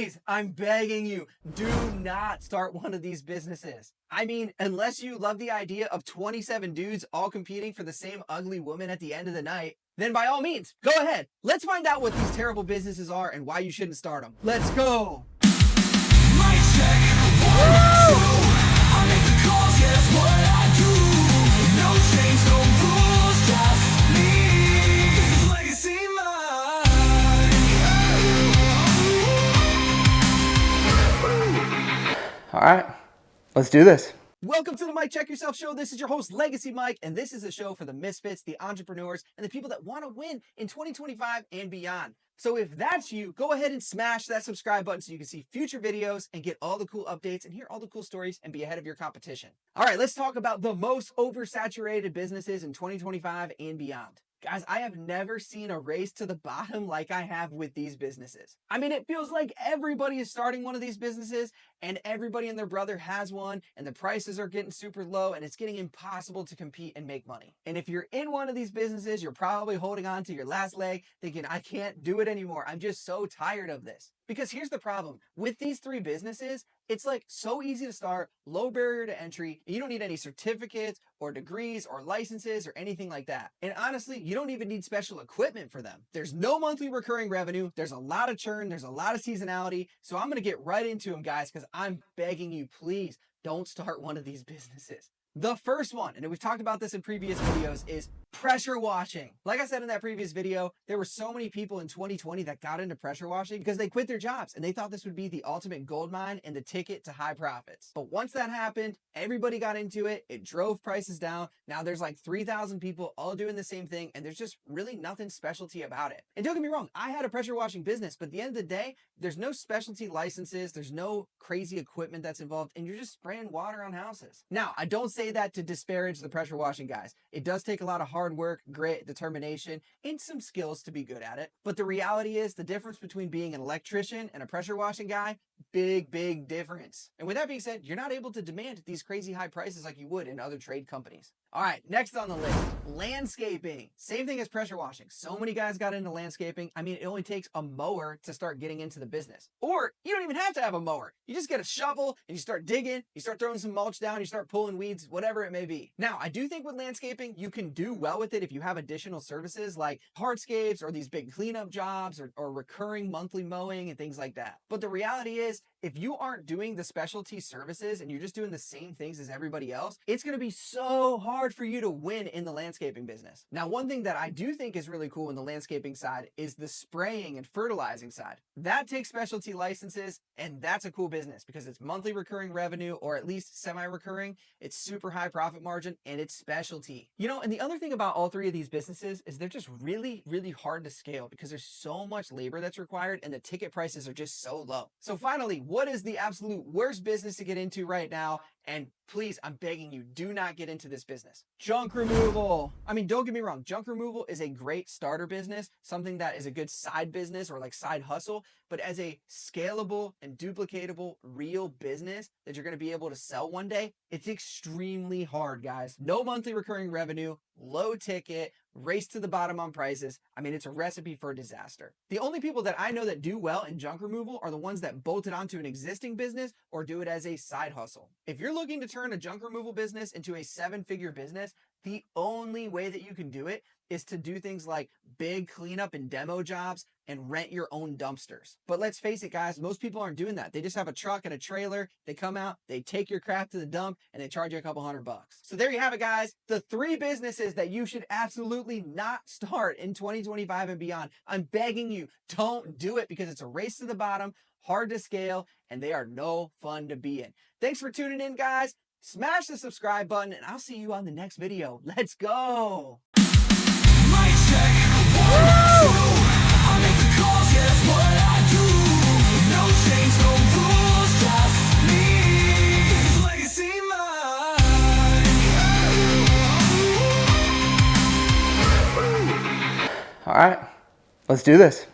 Please, I'm begging you, do not start one of these businesses. I mean, unless you love the idea of 27 dudes all competing for the same ugly woman at the end of the night, then by all means, go ahead. Let's find out what these terrible businesses are and why you shouldn't start them. Let's go. Mic check, 1, 2. I make the calls, yeah, that's what I do. No chains, no rules, just me. This is Legacy Mike. All right, let's do this. Welcome to the Mike Check Yourself Show. This is your host, Legacy Mike, and this is a show for the misfits, the entrepreneurs, and the people that want to win in 2025 and beyond. So if that's you, go ahead and smash that subscribe button so you can see future videos and get all the cool updates and hear all the cool stories and be ahead of your competition. All right, let's talk about the most oversaturated businesses in 2025 and beyond. Guys, I have never seen a race to the bottom like I have with these businesses. I mean, it feels like everybody is starting one of these businesses and everybody and their brother has one, and the prices are getting super low and it's getting impossible to compete and make money. And if you're in one of these businesses, you're probably holding on to your last leg thinking, I can't do it anymore. I'm just so tired of this. Because here's the problem. With these three businesses, it's like so easy to start, low barrier to entry, and you don't need any certificates or degrees or licenses or anything like that. And honestly, you don't even need special equipment for them. There's no monthly recurring revenue. There's a lot of churn. There's a lot of seasonality. So I'm going to get right into them, guys, because I'm begging you, please don't start one of these businesses. The first one, and we've talked about this in previous videos, is pressure washing. Like I said in that previous video, there were so many people in 2020 that got into pressure washing because they quit their jobs and they thought this would be the ultimate gold mine and the ticket to high profits. But once that happened, everybody got into it. It drove prices down. Now there's like 3,000 people all doing the same thing, and there's just really nothing specialty about it. And don't get me wrong, I had a pressure washing business, but at the end of the day, there's no specialty licenses, there's no crazy equipment that's involved, and you're just spraying water on houses. Now, I don't say that to disparage the pressure washing guys. It does take a lot of hard work, grit, determination, and some skills to be good at it. But the reality is the difference between being an electrician and a pressure washing guy, big difference. And with that being said, you're not able to demand these crazy high prices like you would in other trade companies. All right, next on the list, landscaping. Same thing as pressure washing. So many guys got into landscaping. I mean, it only takes a mower to start getting into the business. Or you don't even have to have a mower. You just get a shovel and you start digging, you start throwing some mulch down, you start pulling weeds, whatever it may be. Now, I do think with landscaping, you can do well with it if you have additional services like hardscapes or these big cleanup jobs or recurring monthly mowing and things like that. But the reality is, if you aren't doing the specialty services and you're just doing the same things as everybody else, it's going to be so hard for you to win in the landscaping business. Now, one thing that I do think is really cool in the landscaping side is the spraying and fertilizing side. That takes specialty licenses, and that's a cool business because it's monthly recurring revenue, or at least semi-recurring. It's super high profit margin and it's specialty. You know, and the other thing about all three of these businesses is they're just really hard to scale because there's so much labor that's required and the ticket prices are just so low. So finally, what is the absolute worst business to get into right now? And please, I'm begging you, do not get into this business. Junk removal. I mean, don't get me wrong. Junk removal is a great starter business, something that is a good side business or like side hustle. But as a scalable and duplicatable real business that you're going to be able to sell one day, it's extremely hard, guys. No monthly recurring revenue, low ticket, race to the bottom on prices. I mean, it's a recipe for disaster. The only people that I know that do well in junk removal are the ones that bolt it onto an existing business or do it as a side hustle. If you're looking to turn a junk removal business into a 7-figure business, the only way that you can do it is to do things like big cleanup and demo jobs and rent your own dumpsters. But let's face it, guys, most people aren't doing that. They just have a truck and a trailer. They come out, they take your crap to the dump, and they charge you a couple $100. So there you have it, guys. The 3 businesses that you should absolutely not start in 2025 and beyond. I'm begging you, don't do it because it's a race to the bottom, hard to scale, and they are no fun to be in. Thanks for tuning in, guys. Smash the subscribe button, and I'll see you on the next video. Let's go. Mic check, 1, 2. I make the calls, yeah, that's what I do. No chains, no rules, just me. This is Legacy Mike. All right, let's do this.